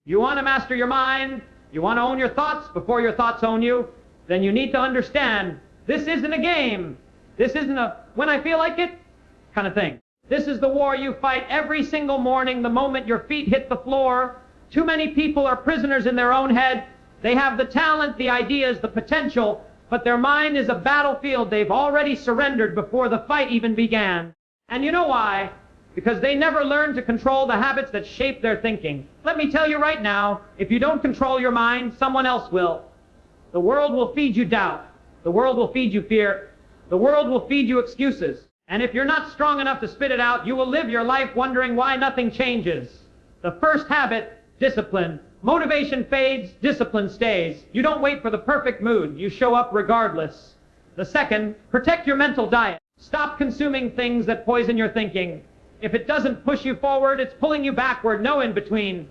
You want to master your mind, you want to own your thoughts before your thoughts own you, then you need to understand this isn't a game. This isn't a when I feel like it kind of thing. This is the war you fight every single morning the moment your feet hit the floor. Too many people are prisoners in their own head. They have the talent, the ideas, the potential, but their mind is a battlefield they've already surrendered before the fight even began. And you know why? Because they never learned to control the habits that shape their thinking. Let me tell you right now, if you don't control your mind, someone else will. The world will feed you doubt. The world will feed you fear. The world will feed you excuses. And if you're not strong enough to spit it out, you will live your life wondering why nothing changes. The first habit, discipline. Motivation fades, discipline stays. You don't wait for the perfect mood. You show up regardless. The second, protect your mental diet. Stop consuming things that poison your thinking. If it doesn't push you forward, it's pulling you backward, no in between.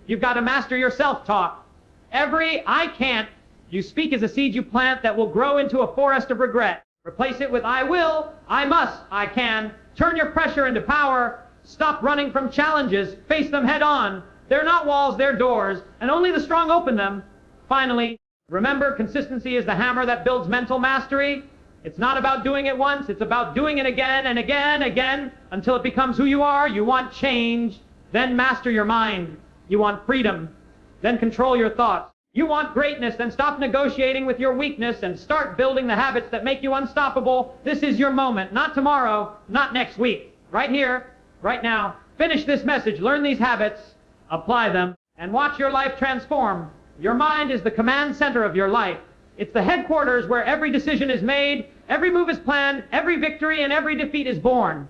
You've got to master your self-talk. Every I can't you speak as a seed you plant that will grow into a forest of regret. Replace it with I will, I must, I can. Turn your pressure into power. Stop running from challenges. Face them head on. They're not walls, they're doors, and only the strong open them. Finally, remember, consistency is the hammer that builds mental mastery. It's not about doing it once, it's about doing it again and again, again, until it becomes who you are. You want change, then master your mind. You want freedom, then control your thoughts. You want greatness, then stop negotiating with your weakness and start building the habits that make you unstoppable. This is your moment, not tomorrow, not next week. Right here, right now. Finish this message, learn these habits, apply them, and watch your life transform. Your mind is the command center of your life. It's the headquarters where every decision is made, every move is planned, every victory and every defeat is born.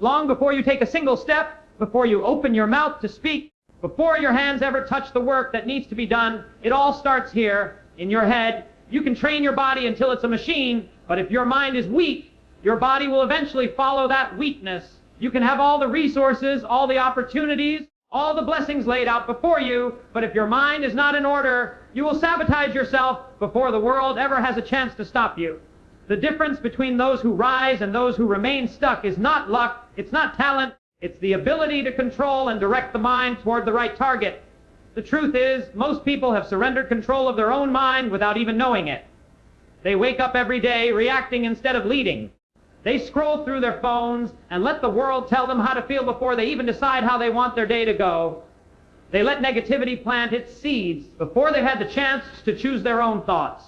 Long before you take a single step, before you open your mouth to speak, before your hands ever touch the work that needs to be done, it all starts here, in your head. You can train your body until it's a machine, but if your mind is weak, your body will eventually follow that weakness. You can have all the resources, all the opportunities, all the blessings laid out before you, but if your mind is not in order, you will sabotage yourself before the world ever has a chance to stop you. The difference between those who rise and those who remain stuck is not luck, it's not talent, it's the ability to control and direct the mind toward the right target. The truth is, most people have surrendered control of their own mind without even knowing it. They wake up every day reacting instead of leading. They scroll through their phones and let the world tell them how to feel before they even decide how they want their day to go. They let negativity plant its seeds before they've had the chance to choose their own thoughts.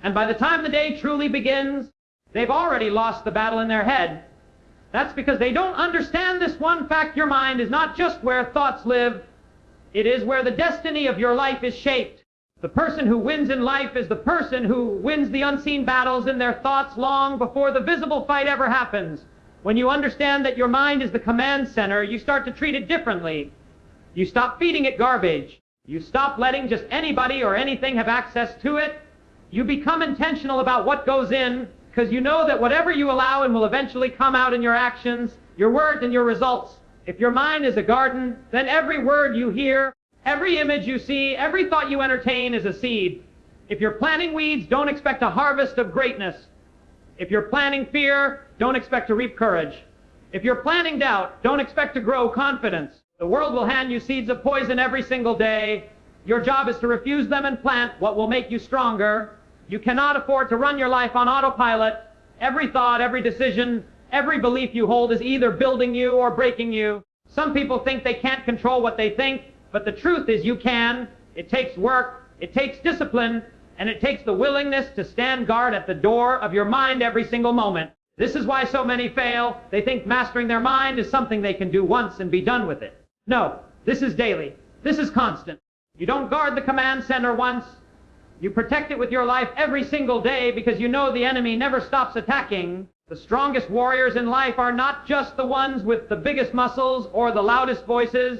And by the time the day truly begins, they've already lost the battle in their head. That's because they don't understand this one fact: your mind is not just where thoughts live, it is where the destiny of your life is shaped. The person who wins in life is the person who wins the unseen battles in their thoughts long before the visible fight ever happens. When you understand that your mind is the command center, you start to treat it differently. You stop feeding it garbage. You stop letting just anybody or anything have access to it. You become intentional about what goes in, because you know that whatever you allow in will eventually come out in your actions, your words, and your results. If your mind is a garden, then every word you hear, every image you see, every thought you entertain is a seed. If you're planting weeds, don't expect a harvest of greatness. If you're planting fear, don't expect to reap courage. If you're planting doubt, don't expect to grow confidence. The world will hand you seeds of poison every single day. Your job is to refuse them and plant what will make you stronger. You cannot afford to run your life on autopilot. Every thought, every decision, every belief you hold is either building you or breaking you. Some people think they can't control what they think, but the truth is you can. It takes work, it takes discipline, and it takes the willingness to stand guard at the door of your mind every single moment. This is why so many fail. They think mastering their mind is something they can do once and be done with it. No, this is daily. This is constant. You don't guard the command center once. You protect it with your life every single day because you know the enemy never stops attacking. The strongest warriors in life are not just the ones with the biggest muscles or the loudest voices.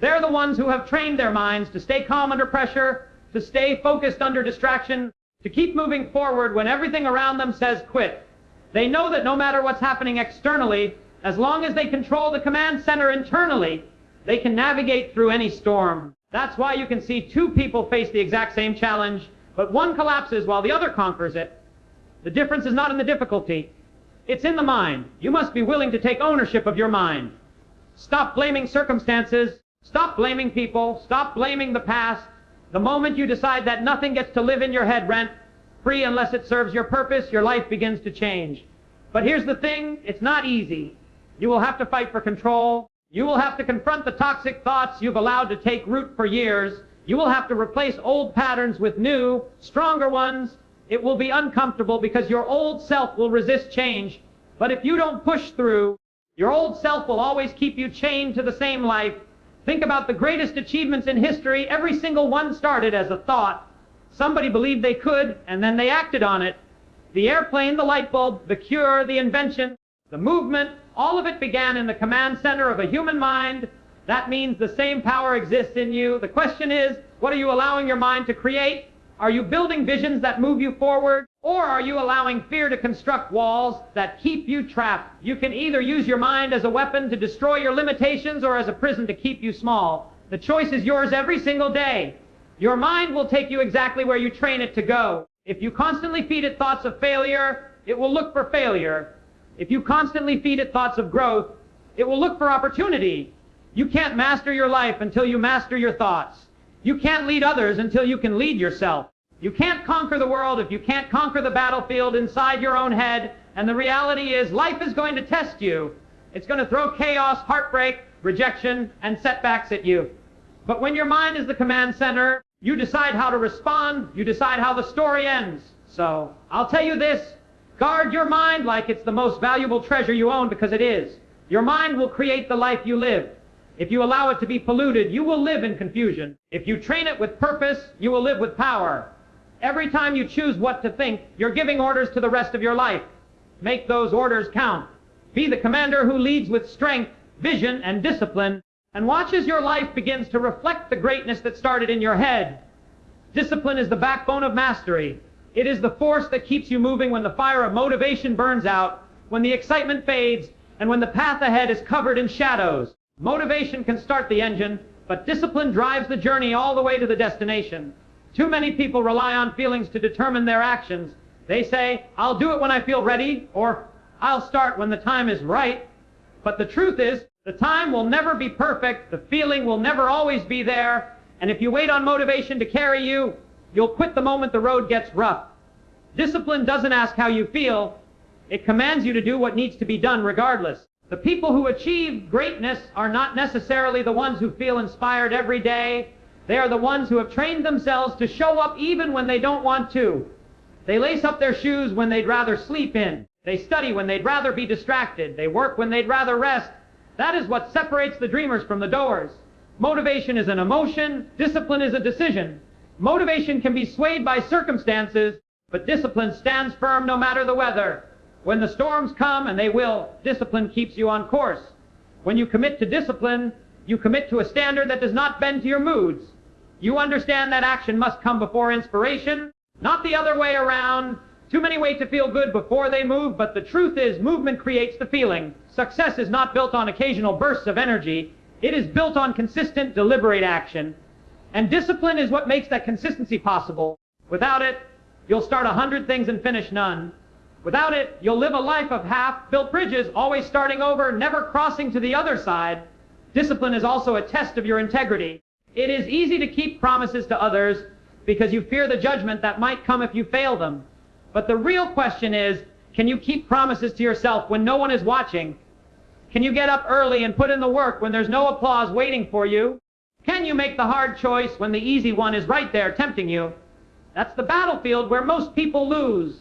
They're the ones who have trained their minds to stay calm under pressure, to stay focused under distraction, to keep moving forward when everything around them says quit. They know that no matter what's happening externally, as long as they control the command center internally, they can navigate through any storm. That's why you can see two people face the exact same challenge, but one collapses while the other conquers it. The difference is not in the difficulty. It's in the mind. You must be willing to take ownership of your mind. Stop blaming circumstances. Stop blaming people. Stop blaming the past. The moment you decide that nothing gets to live in your head rent-free unless it serves your purpose, your life begins to change. But here's the thing, it's not easy. You will have to fight for control. You will have to confront the toxic thoughts you've allowed to take root for years. You will have to replace old patterns with new, stronger ones. It will be uncomfortable because your old self will resist change. But if you don't push through, your old self will always keep you chained to the same life. Think about the greatest achievements in history. Every single one started as a thought. Somebody believed they could, and then they acted on it. The airplane, the light bulb, the cure, the invention, the movement, all of it began in the command center of a human mind. That means the same power exists in you. The question is, what are you allowing your mind to create? Are you building visions that move you forward? Or are you allowing fear to construct walls that keep you trapped? You can either use your mind as a weapon to destroy your limitations or as a prison to keep you small. The choice is yours every single day. Your mind will take you exactly where you train it to go. If you constantly feed it thoughts of failure, it will look for failure. If you constantly feed it thoughts of growth, it will look for opportunity. You can't master your life until you master your thoughts. You can't lead others until you can lead yourself. You can't conquer the world if you can't conquer the battlefield inside your own head. And the reality is, life is going to test you. It's going to throw chaos, heartbreak, rejection, and setbacks at you. But when your mind is the command center, you decide how to respond. You decide how the story ends. So, I'll tell you this. Guard your mind like it's the most valuable treasure you own, because it is. Your mind will create the life you live. If you allow it to be polluted, you will live in confusion. If you train it with purpose, you will live with power. Every time you choose what to think, you're giving orders to the rest of your life. Make those orders count. Be the commander who leads with strength, vision, and discipline, and watch as your life begins to reflect the greatness that started in your head. Discipline is the backbone of mastery. It is the force that keeps you moving when the fire of motivation burns out, when the excitement fades, and when the path ahead is covered in shadows. Motivation can start the engine, but discipline drives the journey all the way to the destination. Too many people rely on feelings to determine their actions. They say, I'll do it when I feel ready, or I'll start when the time is right. But the truth is, the time will never be perfect, the feeling will never always be there, and if you wait on motivation to carry you, you'll quit the moment the road gets rough. Discipline doesn't ask how you feel, it commands you to do what needs to be done regardless. The people who achieve greatness are not necessarily the ones who feel inspired every day. They are the ones who have trained themselves to show up even when they don't want to. They lace up their shoes when they'd rather sleep in. They study when they'd rather be distracted. They work when they'd rather rest. That is what separates the dreamers from the doers. Motivation is an emotion. Discipline is a decision. Motivation can be swayed by circumstances, but discipline stands firm no matter the weather. When the storms come, and they will, discipline keeps you on course. When you commit to discipline, you commit to a standard that does not bend to your moods. You understand that action must come before inspiration, not the other way around. Too many wait to feel good before they move, but the truth is, movement creates the feeling. Success is not built on occasional bursts of energy. It is built on consistent, deliberate action. And discipline is what makes that consistency possible. Without it, you'll start 100 things and finish none. Without it, you'll live a life of half-built bridges, always starting over, never crossing to the other side. Discipline is also a test of your integrity. It is easy to keep promises to others because you fear the judgment that might come if you fail them. But the real question is, can you keep promises to yourself when no one is watching? Can you get up early and put in the work when there's no applause waiting for you? Can you make the hard choice when the easy one is right there tempting you? That's the battlefield where most people lose.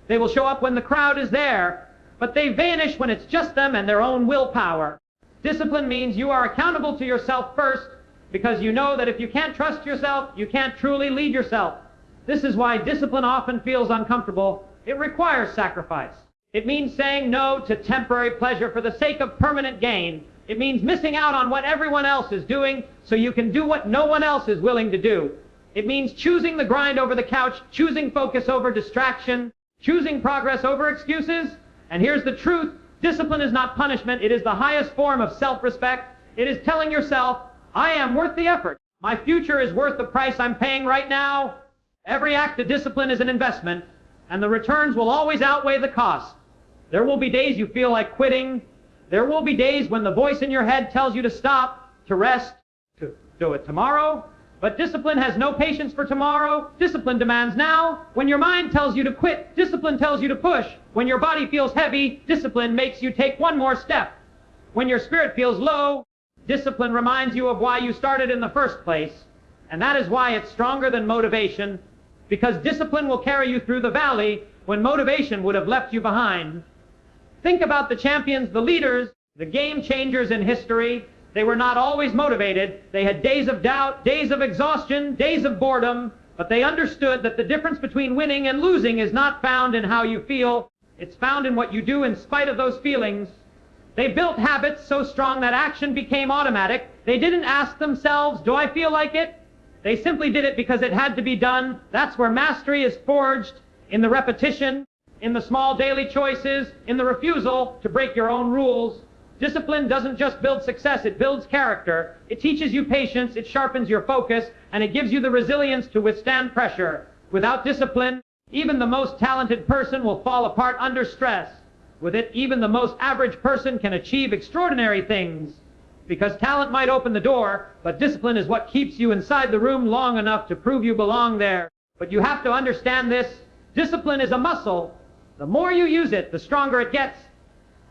They will show up when the crowd is there, but they vanish when it's just them and their own willpower. Discipline means you are accountable to yourself first, because you know that if you can't trust yourself, you can't truly lead yourself. This is why discipline often feels uncomfortable. It requires sacrifice. It means saying no to temporary pleasure for the sake of permanent gain. It means missing out on what everyone else is doing so you can do what no one else is willing to do. It means choosing the grind over the couch, choosing focus over distraction, choosing progress over excuses. And here's the truth. Discipline is not punishment. It is the highest form of self-respect. It is telling yourself, I am worth the effort. My future is worth the price I'm paying right now. Every act of discipline is an investment, and the returns will always outweigh the cost. There will be days you feel like quitting. There will be days when the voice in your head tells you to stop, to rest. do it tomorrow. But discipline has no patience for tomorrow. Discipline demands now. When your mind tells you to quit, discipline tells you to push. When your body feels heavy, discipline makes you take one more step. When your spirit feels low, discipline reminds you of why you started in the first place. And that is why it's stronger than motivation, because discipline will carry you through the valley when motivation would have left you behind. Think about the champions, the leaders, the game changers in history. They were not always motivated. They had days of doubt, days of exhaustion, days of boredom, but they understood that the difference between winning and losing is not found in how you feel. It's found in what you do in spite of those feelings. They built habits so strong that action became automatic. They didn't ask themselves, do I feel like it? They simply did it because it had to be done. That's where mastery is forged, in the repetition, in the small daily choices, in the refusal to break your own rules. Discipline doesn't just build success, it builds character. It teaches you patience, it sharpens your focus, and it gives you the resilience to withstand pressure. Without discipline, even the most talented person will fall apart under stress. With it, even the most average person can achieve extraordinary things. Because talent might open the door, but discipline is what keeps you inside the room long enough to prove you belong there. But you have to understand this. Discipline is a muscle. The more you use it, the stronger it gets.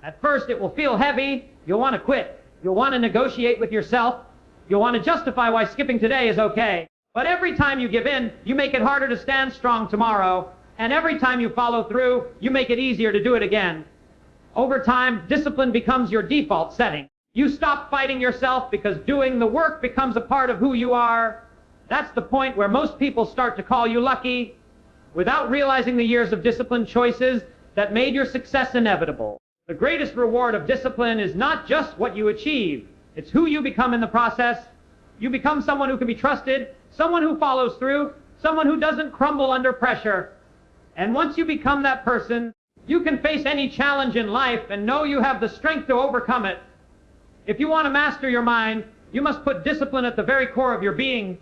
At first, it will feel heavy. You'll want to quit. You'll want to negotiate with yourself. You'll want to justify why skipping today is okay. But every time you give in, you make it harder to stand strong tomorrow. And every time you follow through, you make it easier to do it again. Over time, discipline becomes your default setting. You stop fighting yourself because doing the work becomes a part of who you are. That's the point where most people start to call you lucky, without realizing the years of disciplined choices that made your success inevitable. The greatest reward of discipline is not just what you achieve. It's who you become in the process. You become someone who can be trusted, someone who follows through, someone who doesn't crumble under pressure. And once you become that person, you can face any challenge in life and know you have the strength to overcome it. If you want to master your mind, you must put discipline at the very core of your being.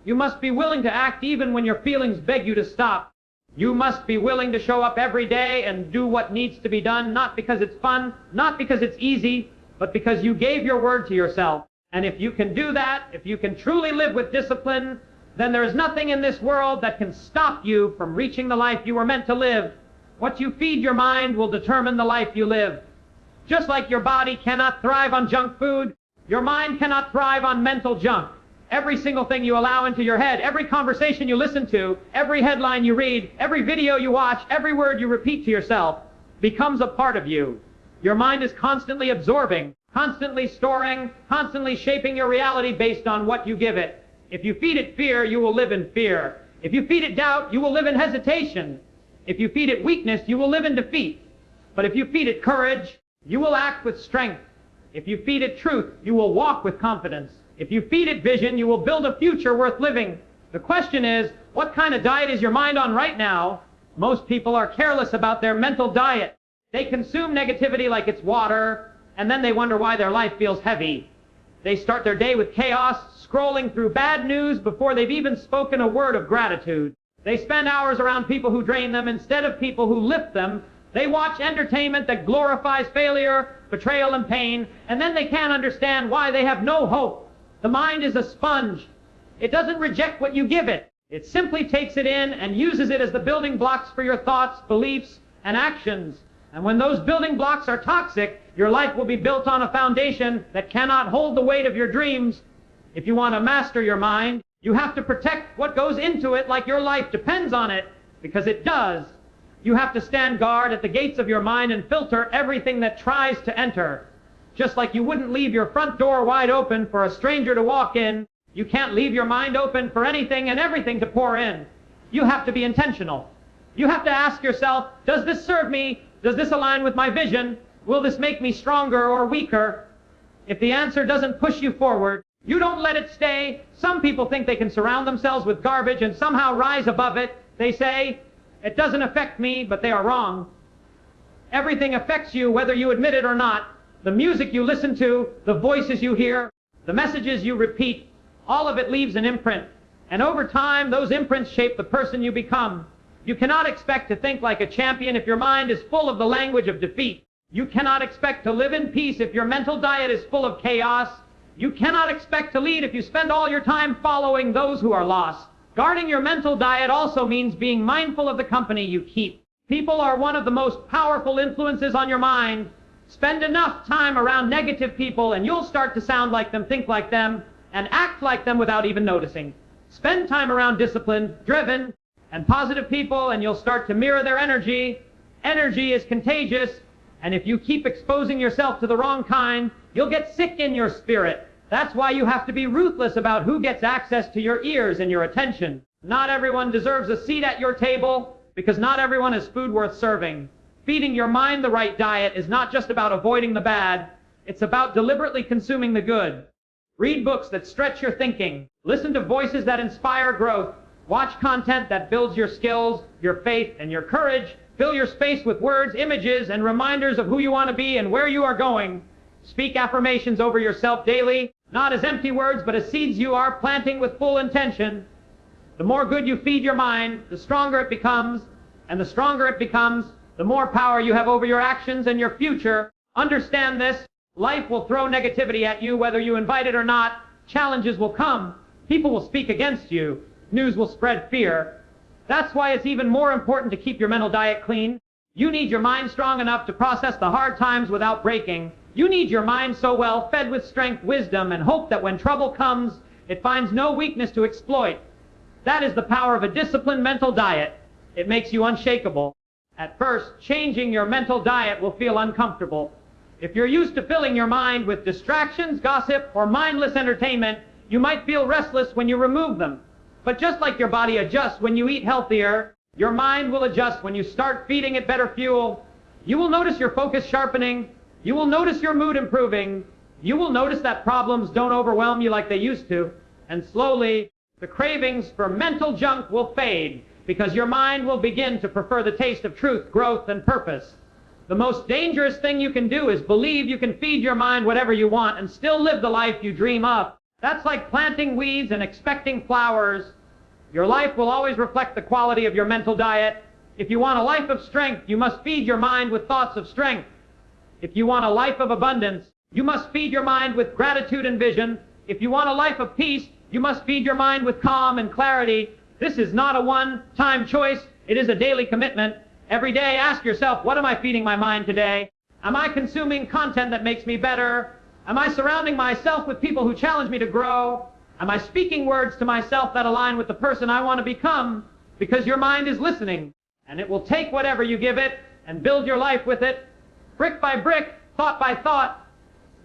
You must be willing to act even when your feelings beg you to stop. You must be willing to show up every day and do what needs to be done, not because it's fun, not because it's easy, but because you gave your word to yourself. And if you can do that, if you can truly live with discipline, then there is nothing in this world that can stop you from reaching the life you were meant to live. What you feed your mind will determine the life you live. Just like your body cannot thrive on junk food, your mind cannot thrive on mental junk. Every single thing you allow into your head, every conversation you listen to, every headline you read, every video you watch, every word you repeat to yourself becomes a part of you. Your mind is constantly absorbing, constantly storing, constantly shaping your reality based on what you give it. If you feed it fear, you will live in fear. If you feed it doubt, you will live in hesitation. If you feed it weakness, you will live in defeat. But if you feed it courage, you will act with strength. If you feed it truth, you will walk with confidence. If you feed it vision, you will build a future worth living. The question is, what kind of diet is your mind on right now? Most people are careless about their mental diet. They consume negativity like it's water, and then they wonder why their life feels heavy. They start their day with chaos, scrolling through bad news before they've even spoken a word of gratitude. They spend hours around people who drain them instead of people who lift them. They watch entertainment that glorifies failure, betrayal, and pain, and then they can't understand why they have no hope. The mind is a sponge. It doesn't reject what you give it. It simply takes it in and uses it as the building blocks for your thoughts, beliefs, and actions. And when those building blocks are toxic, your life will be built on a foundation that cannot hold the weight of your dreams. If you want to master your mind, you have to protect what goes into it like your life depends on it, because it does. You have to stand guard at the gates of your mind and filter everything that tries to enter. Just like you wouldn't leave your front door wide open for a stranger to walk in, you can't leave your mind open for anything and everything to pour in. You have to be intentional. You have to ask yourself, does this serve me? Does this align with my vision? Will this make me stronger or weaker? If the answer doesn't push you forward, you don't let it stay. Some people think they can surround themselves with garbage and somehow rise above it. They say, it doesn't affect me, but they are wrong. Everything affects you whether you admit it or not. The music you listen to, the voices you hear, the messages you repeat, all of it leaves an imprint. And over time, those imprints shape the person you become. You cannot expect to think like a champion if your mind is full of the language of defeat. You cannot expect to live in peace if your mental diet is full of chaos. You cannot expect to lead if you spend all your time following those who are lost. Guarding your mental diet also means being mindful of the company you keep. People are one of the most powerful influences on your mind. Spend enough time around negative people and you'll start to sound like them, think like them, and act like them without even noticing. Spend time around disciplined, driven, and positive people and you'll start to mirror their energy. Energy is contagious, and if you keep exposing yourself to the wrong kind, you'll get sick in your spirit. That's why you have to be ruthless about who gets access to your ears and your attention. Not everyone deserves a seat at your table, because not everyone is food worth serving. Feeding your mind the right diet is not just about avoiding the bad, it's about deliberately consuming the good. Read books that stretch your thinking. Listen to voices that inspire growth. Watch content that builds your skills, your faith, and your courage. Fill your space with words, images, and reminders of who you want to be and where you are going. Speak affirmations over yourself daily, not as empty words, but as seeds you are planting with full intention. The more good you feed your mind, the stronger it becomes, and the stronger it becomes, the more power you have over your actions and your future. Understand this. Life will throw negativity at you whether you invite it or not. Challenges will come. People will speak against you. News will spread fear. That's why it's even more important to keep your mental diet clean. You need your mind strong enough to process the hard times without breaking. You need your mind so well fed with strength, wisdom, and hope that when trouble comes, it finds no weakness to exploit. That is the power of a disciplined mental diet. It makes you unshakable. At first, changing your mental diet will feel uncomfortable. If you're used to filling your mind with distractions, gossip, or mindless entertainment, you might feel restless when you remove them. But just like your body adjusts when you eat healthier, your mind will adjust when you start feeding it better fuel. You will notice your focus sharpening. You will notice your mood improving. You will notice that problems don't overwhelm you like they used to. And slowly, the cravings for mental junk will fade because your mind will begin to prefer the taste of truth, growth, and purpose. The most dangerous thing you can do is believe you can feed your mind whatever you want and still live the life you dream of. That's like planting weeds and expecting flowers. Your life will always reflect the quality of your mental diet. If you want a life of strength, you must feed your mind with thoughts of strength. If you want a life of abundance, you must feed your mind with gratitude and vision. If you want a life of peace, you must feed your mind with calm and clarity. This is not a one-time choice. It is a daily commitment. Every day, ask yourself, what am I feeding my mind today? Am I consuming content that makes me better? Am I surrounding myself with people who challenge me to grow? Am I speaking words to myself that align with the person I want to become? Because your mind is listening, and it will take whatever you give it and build your life with it, brick by brick, thought by thought.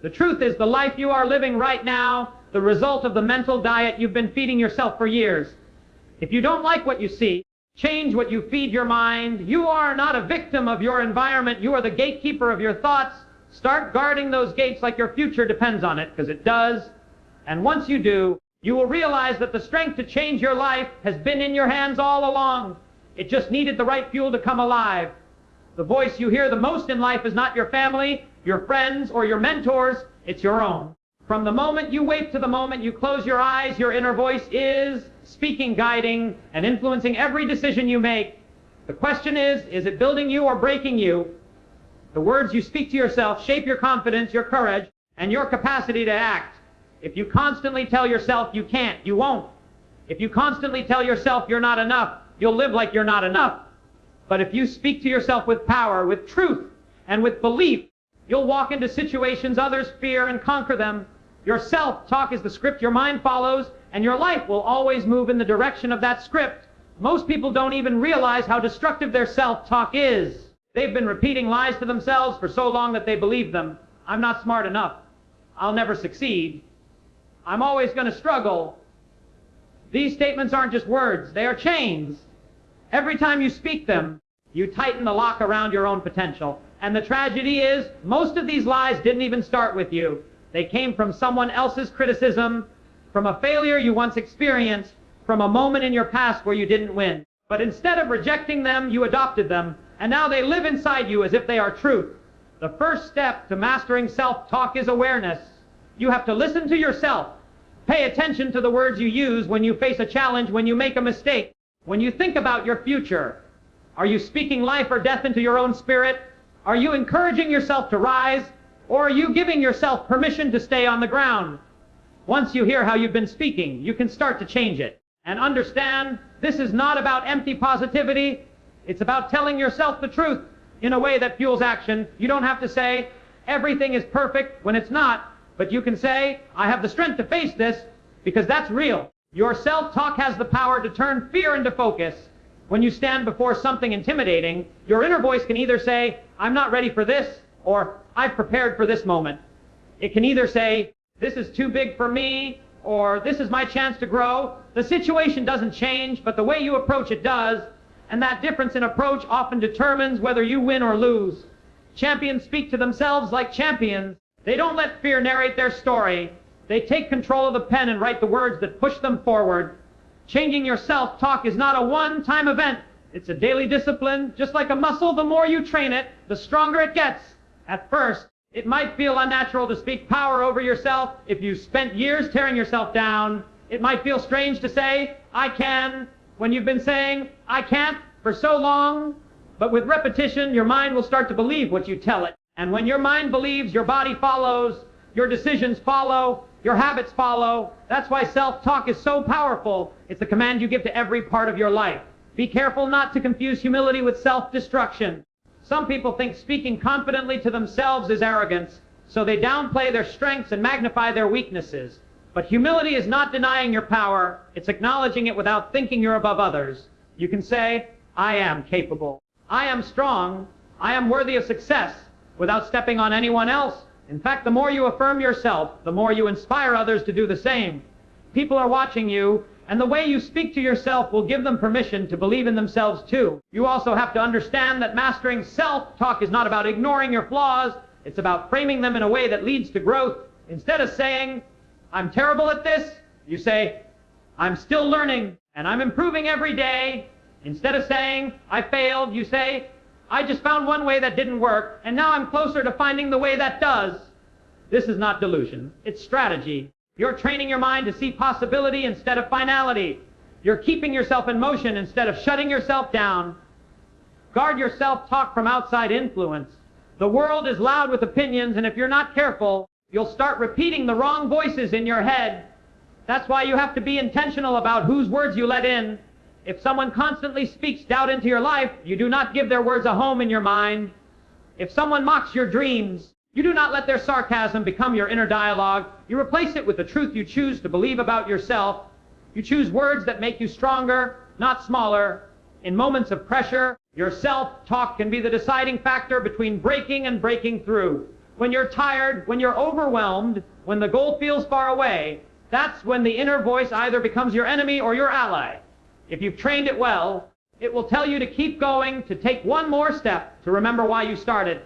The truth is the life you are living right now, the result of the mental diet you've been feeding yourself for years. If you don't like what you see, change what you feed your mind. You are not a victim of your environment. You are the gatekeeper of your thoughts. Start guarding those gates like your future depends on it, because it does. And once you do, you will realize that the strength to change your life has been in your hands all along. It just needed the right fuel to come alive. The voice you hear the most in life is not your family, your friends, or your mentors. It's your own. From the moment you wake to the moment you close your eyes, your inner voice is speaking, guiding, and influencing every decision you make. The question is it building you or breaking you? The words you speak to yourself shape your confidence, your courage, and your capacity to act. If you constantly tell yourself you can't, you won't. If you constantly tell yourself you're not enough, you'll live like you're not enough. But if you speak to yourself with power, with truth, and with belief, you'll walk into situations others fear and conquer them. Your self-talk is the script your mind follows, and your life will always move in the direction of that script. Most people don't even realize how destructive their self-talk is. They've been repeating lies to themselves for so long that they believe them. I'm not smart enough. I'll never succeed. I'm always going to struggle. These statements aren't just words, they are chains. Every time you speak them, you tighten the lock around your own potential. And the tragedy is, most of these lies didn't even start with you. They came from someone else's criticism, from a failure you once experienced, from a moment in your past where you didn't win. But instead of rejecting them, you adopted them, and now they live inside you as if they are truth. The first step to mastering self-talk is awareness. You have to listen to yourself. Pay attention to the words you use when you face a challenge, when you make a mistake, when you think about your future. Are you speaking life or death into your own spirit? Are you encouraging yourself to rise? Or are you giving yourself permission to stay on the ground? Once you hear how you've been speaking, you can start to change it. And understand, this is not about empty positivity. It's about telling yourself the truth in a way that fuels action. You don't have to say, everything is perfect when it's not, but you can say, I have the strength to face this, because that's real. Your self-talk has the power to turn fear into focus. When you stand before something intimidating, your inner voice can either say, I'm not ready for this, or I've prepared for this moment. It can either say, this is too big for me, or this is my chance to grow. The situation doesn't change, but the way you approach it does, and that difference in approach often determines whether you win or lose. Champions speak to themselves like champions. They don't let fear narrate their story. They take control of the pen and write the words that push them forward. Changing your self-talk is not a one-time event. It's a daily discipline. Just like a muscle, the more you train it, the stronger it gets. At first, it might feel unnatural to speak power over yourself. If you spent years tearing yourself down, it might feel strange to say, I can, when you've been saying, I can't, for so long. But with repetition, your mind will start to believe what you tell it. And when your mind believes, your body follows, your decisions follow, your habits follow. That's why self-talk is so powerful. It's a command you give to every part of your life. Be careful not to confuse humility with self-destruction. Some people think speaking confidently to themselves is arrogance, so they downplay their strengths and magnify their weaknesses. But humility is not denying your power. It's acknowledging it without thinking you're above others. You can say, I am capable. I am strong. I am worthy of success, without stepping on anyone else. In fact, the more you affirm yourself, the more you inspire others to do the same. People are watching you, and the way you speak to yourself will give them permission to believe in themselves too. You also have to understand that mastering self-talk is not about ignoring your flaws. It's about framing them in a way that leads to growth. Instead of saying, I'm terrible at this, you say, I'm still learning, and I'm improving every day. Instead of saying, I failed, you say, I just found one way that didn't work, and now I'm closer to finding the way that does. This is not delusion. It's strategy. You're training your mind to see possibility instead of finality. You're keeping yourself in motion instead of shutting yourself down. Guard your self-talk from outside influence. The world is loud with opinions, and if you're not careful, you'll start repeating the wrong voices in your head. That's why you have to be intentional about whose words you let in. If someone constantly speaks doubt into your life, you do not give their words a home in your mind. If someone mocks your dreams, you do not let their sarcasm become your inner dialogue. You replace it with the truth you choose to believe about yourself. You choose words that make you stronger, not smaller. In moments of pressure, your self-talk can be the deciding factor between breaking and breaking through. When you're tired, when you're overwhelmed, when the goal feels far away, that's when the inner voice either becomes your enemy or your ally. If you've trained it well, it will tell you to keep going, to take one more step, to remember why you started.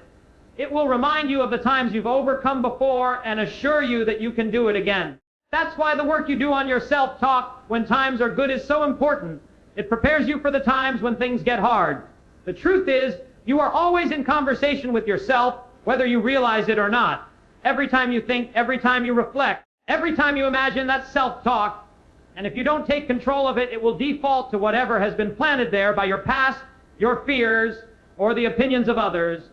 It will remind you of the times you've overcome before and assure you that you can do it again. That's why the work you do on your self-talk when times are good is so important. It prepares you for the times when things get hard. The truth is, you are always in conversation with yourself, whether you realize it or not. Every time you think, every time you reflect, every time you imagine, that's self-talk. And if you don't take control of it, it will default to whatever has been planted there by your past, your fears, or the opinions of others.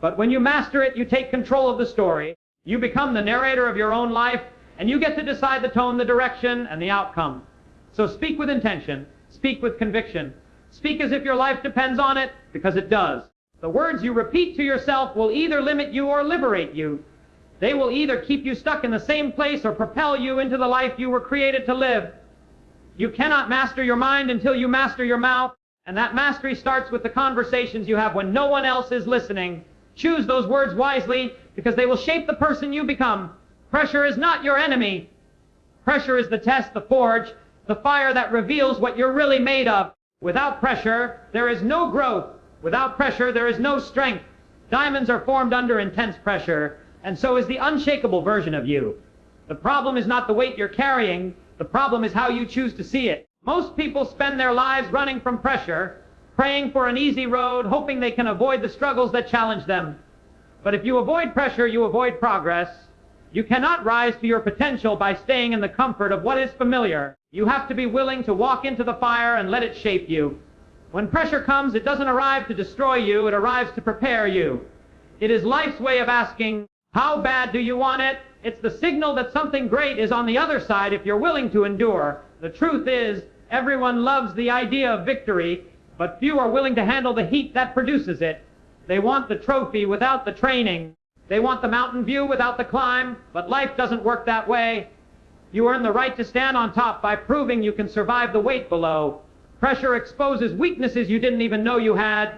But when you master it, you take control of the story. You become the narrator of your own life, and you get to decide the tone, the direction, and the outcome. So speak with intention. Speak with conviction. Speak as if your life depends on it, because it does. The words you repeat to yourself will either limit you or liberate you. They will either keep you stuck in the same place or propel you into the life you were created to live. You cannot master your mind until you master your mouth, and that mastery starts with the conversations you have when no one else is listening. Choose those words wisely, because they will shape the person you become. Pressure is not your enemy. Pressure is the test, the forge, the fire that reveals what you're really made of. Without pressure, there is no growth. Without pressure, there is no strength. Diamonds are formed under intense pressure, and so is the unshakable version of you. The problem is not the weight you're carrying. The problem is how you choose to see it. Most people spend their lives running from pressure, praying for an easy road, hoping they can avoid the struggles that challenge them. But if you avoid pressure, you avoid progress. You cannot rise to your potential by staying in the comfort of what is familiar. You have to be willing to walk into the fire and let it shape you. When pressure comes, it doesn't arrive to destroy you, it arrives to prepare you. It is life's way of asking, how bad do you want it? It's the signal that something great is on the other side if you're willing to endure. The truth is, everyone loves the idea of victory, but few are willing to handle the heat that produces it. They want the trophy without the training. They want the mountain view without the climb, but life doesn't work that way. You earn the right to stand on top by proving you can survive the weight below. Pressure exposes weaknesses you didn't even know you had,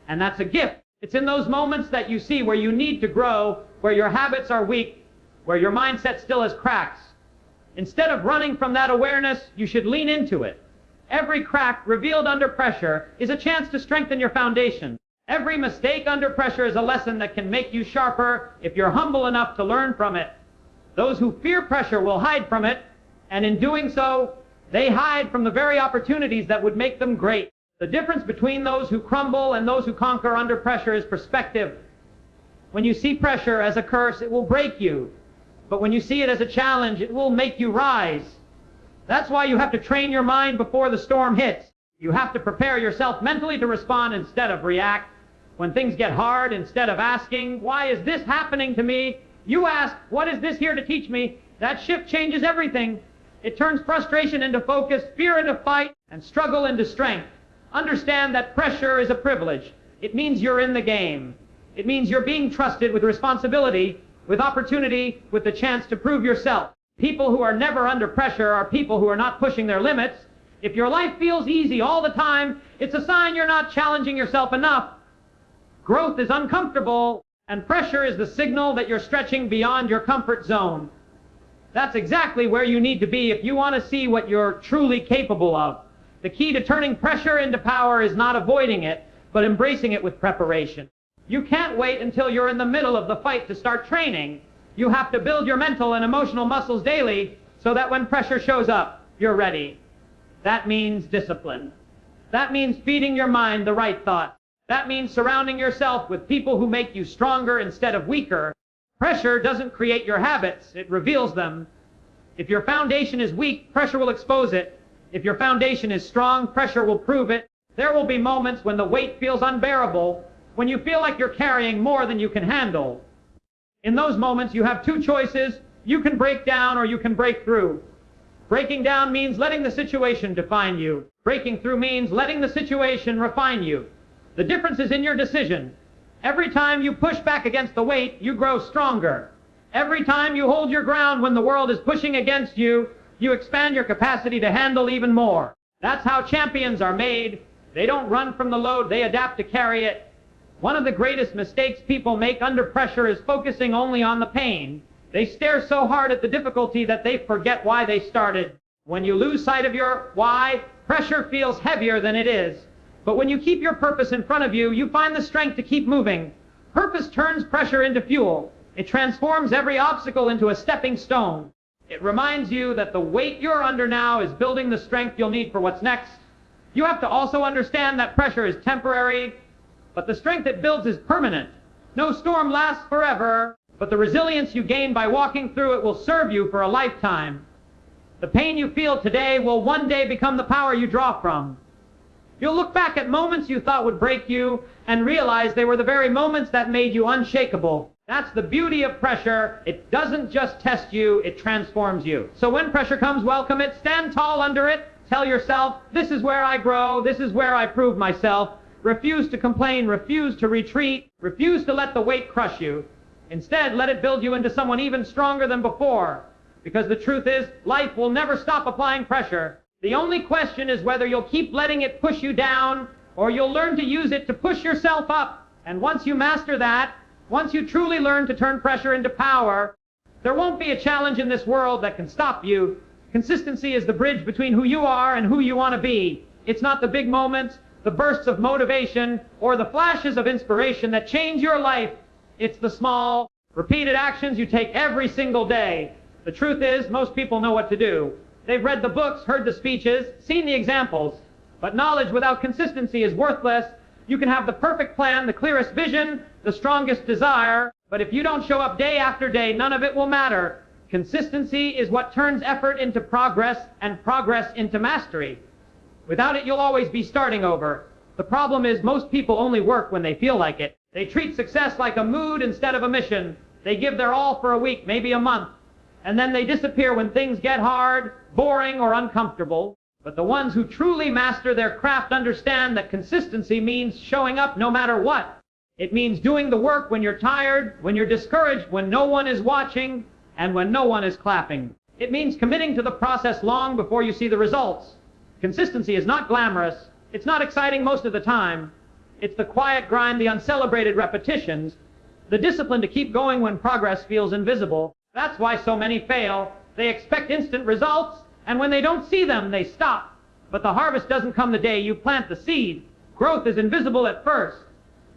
and that's a gift. It's in those moments that you see where you need to grow, where your habits are weak, where your mindset still has cracks. Instead of running from that awareness, you should lean into it. Every crack revealed under pressure is a chance to strengthen your foundation. Every mistake under pressure is a lesson that can make you sharper if you're humble enough to learn from it. Those who fear pressure will hide from it, and in doing so, they hide from the very opportunities that would make them great. The difference between those who crumble and those who conquer under pressure is perspective. When you see pressure as a curse, it will break you. But when you see it as a challenge, it will make you rise. That's why you have to train your mind before the storm hits. You have to prepare yourself mentally to respond instead of react. When things get hard, instead of asking, why is this happening to me? You ask, what is this here to teach me? That shift changes everything. It turns frustration into focus, fear into fight, and struggle into strength. Understand that pressure is a privilege. It means you're in the game. It means you're being trusted with responsibility, with opportunity, with the chance to prove yourself. People who are never under pressure are people who are not pushing their limits. If your life feels easy all the time, it's a sign you're not challenging yourself enough. Growth is uncomfortable, and pressure is the signal that you're stretching beyond your comfort zone. That's exactly where you need to be if you want to see what you're truly capable of. The key to turning pressure into power is not avoiding it, but embracing it with preparation. You can't wait until you're in the middle of the fight to start training. You have to build your mental and emotional muscles daily so that when pressure shows up, you're ready. That means discipline. That means feeding your mind the right thought. That means surrounding yourself with people who make you stronger instead of weaker. Pressure doesn't create your habits, it reveals them. If your foundation is weak, pressure will expose it. If your foundation is strong, pressure will prove it. There will be moments when the weight feels unbearable, when you feel like you're carrying more than you can handle. In those moments, you have two choices. You can break down or you can break through. Breaking down means letting the situation define you. Breaking through means letting the situation refine you. The difference is in your decision. Every time you push back against the weight, you grow stronger. Every time you hold your ground when the world is pushing against you, you expand your capacity to handle even more. That's how champions are made. They don't run from the load, they adapt to carry it. One of the greatest mistakes people make under pressure is focusing only on the pain. They stare so hard at the difficulty that they forget why they started. When you lose sight of your why, pressure feels heavier than it is. But when you keep your purpose in front of you, you find the strength to keep moving. Purpose turns pressure into fuel. It transforms every obstacle into a stepping stone. It reminds you that the weight you're under now is building the strength you'll need for what's next. You have to also understand that pressure is temporary, but the strength it builds is permanent. No storm lasts forever, but the resilience you gain by walking through it will serve you for a lifetime. The pain you feel today will one day become the power you draw from. You'll look back at moments you thought would break you and realize they were the very moments that made you unshakable. That's the beauty of pressure. It doesn't just test you, it transforms you. So when pressure comes, welcome it, stand tall under it, tell yourself, this is where I grow, this is where I prove myself. Refuse to complain, refuse to retreat, refuse to let the weight crush you. Instead, let it build you into someone even stronger than before. Because the truth is, life will never stop applying pressure. The only question is whether you'll keep letting it push you down, or you'll learn to use it to push yourself up. And once you master that, once you truly learn to turn pressure into power, there won't be a challenge in this world that can stop you. Consistency is the bridge between who you are and who you want to be. It's not the big moments, the bursts of motivation, or the flashes of inspiration that change your life. It's the small, repeated actions you take every single day. The truth is, most people know what to do. They've read the books, heard the speeches, seen the examples. But knowledge without consistency is worthless. You can have the perfect plan, the clearest vision, the strongest desire, but if you don't show up day after day, none of it will matter. Consistency is what turns effort into progress and progress into mastery. Without it, you'll always be starting over. The problem is most people only work when they feel like it. They treat success like a mood instead of a mission. They give their all for a week, maybe a month, and then they disappear when things get hard, boring, or uncomfortable. But the ones who truly master their craft understand that consistency means showing up no matter what. It means doing the work when you're tired, when you're discouraged, when no one is watching, and when no one is clapping. It means committing to the process long before you see the results. Consistency is not glamorous. It's not exciting most of the time. It's the quiet grind, the uncelebrated repetitions, the discipline to keep going when progress feels invisible. That's why so many fail. They expect instant results, and when they don't see them, they stop. But the harvest doesn't come the day you plant the seed. Growth is invisible at first.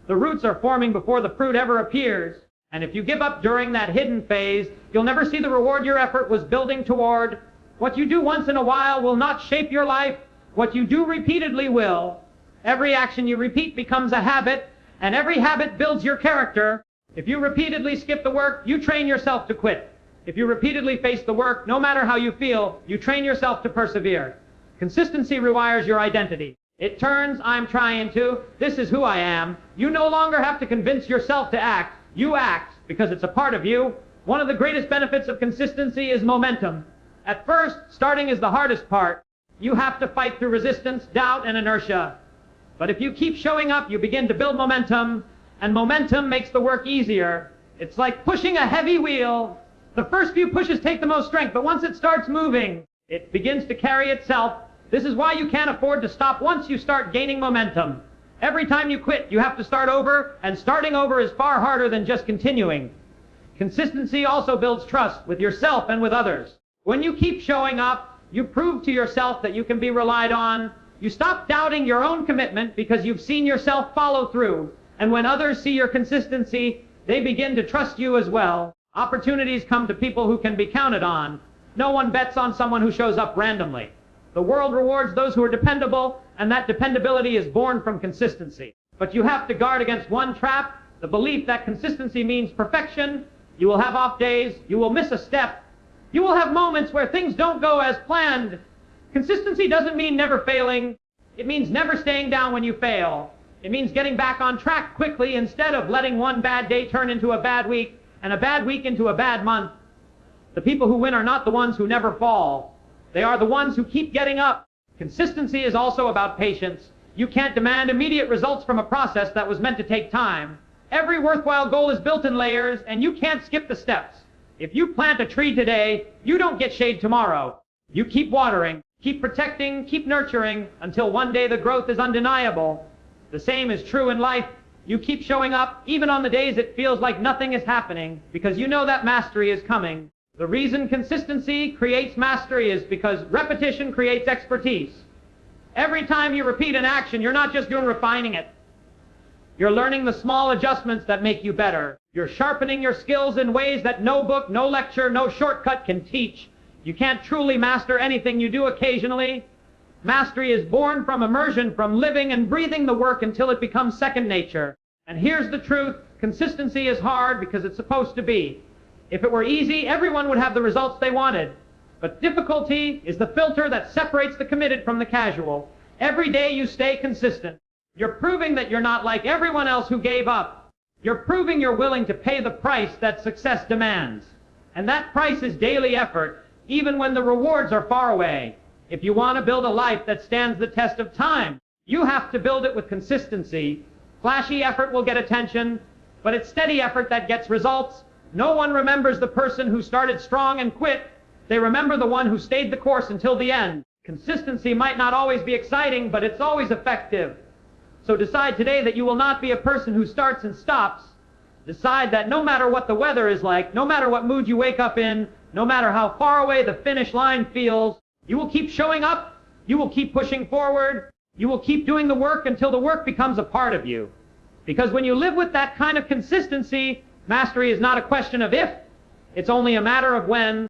The roots are forming before the fruit ever appears. And if you give up during that hidden phase, you'll never see the reward your effort was building toward. What you do once in a while will not shape your life. What you do repeatedly will. Every action you repeat becomes a habit, and every habit builds your character. If you repeatedly skip the work, you train yourself to quit. If you repeatedly face the work, no matter how you feel, you train yourself to persevere. Consistency rewires your identity. It turns, I'm trying to, this is who I am. You no longer have to convince yourself to act. You act because it's a part of you. One of the greatest benefits of consistency is momentum. At first, starting is the hardest part. You have to fight through resistance, doubt, and inertia. But if you keep showing up, you begin to build momentum, and momentum makes the work easier. It's like pushing a heavy wheel. The first few pushes take the most strength, but once it starts moving, it begins to carry itself. This is why you can't afford to stop once you start gaining momentum. Every time you quit, you have to start over, and starting over is far harder than just continuing. Consistency also builds trust with yourself and with others. When you keep showing up, you prove to yourself that you can be relied on. You stop doubting your own commitment because you've seen yourself follow through. And when others see your consistency, they begin to trust you as well. Opportunities come to people who can be counted on. No one bets on someone who shows up randomly. The world rewards those who are dependable, and that dependability is born from consistency. But you have to guard against one trap, the belief that consistency means perfection. You will have off days. You will miss a step. You will have moments where things don't go as planned. Consistency doesn't mean never failing. It means never staying down when you fail. It means getting back on track quickly instead of letting one bad day turn into a bad week and a bad week into a bad month. The people who win are not the ones who never fall. They are the ones who keep getting up. Consistency is also about patience. You can't demand immediate results from a process that was meant to take time. Every worthwhile goal is built in layers, and you can't skip the steps. If you plant a tree today, you don't get shade tomorrow. You keep watering, keep protecting, keep nurturing, until one day the growth is undeniable. The same is true in life. You keep showing up, even on the days it feels like nothing is happening, because you know that mastery is coming. The reason consistency creates mastery is because repetition creates expertise. Every time you repeat an action, you're not just doing refining it. You're learning the small adjustments that make you better. You're sharpening your skills in ways that no book, no lecture, no shortcut can teach. You can't truly master anything you do occasionally. Mastery is born from immersion, from living and breathing the work until it becomes second nature. And here's the truth. Consistency is hard because it's supposed to be. If it were easy, everyone would have the results they wanted. But difficulty is the filter that separates the committed from the casual. Every day you stay consistent. You're proving that you're not like everyone else who gave up. You're proving you're willing to pay the price that success demands. And that price is daily effort, even when the rewards are far away. If you want to build a life that stands the test of time, you have to build it with consistency. Flashy effort will get attention, but it's steady effort that gets results. No one remembers the person who started strong and quit. They remember the one who stayed the course until the end. Consistency might not always be exciting, but it's always effective. So decide today that you will not be a person who starts and stops. Decide that no matter what the weather is like, no matter what mood you wake up in, no matter how far away the finish line feels, you will keep showing up, you will keep pushing forward, you will keep doing the work until the work becomes a part of you. Because when you live with that kind of consistency, mastery is not a question of if, it's only a matter of when.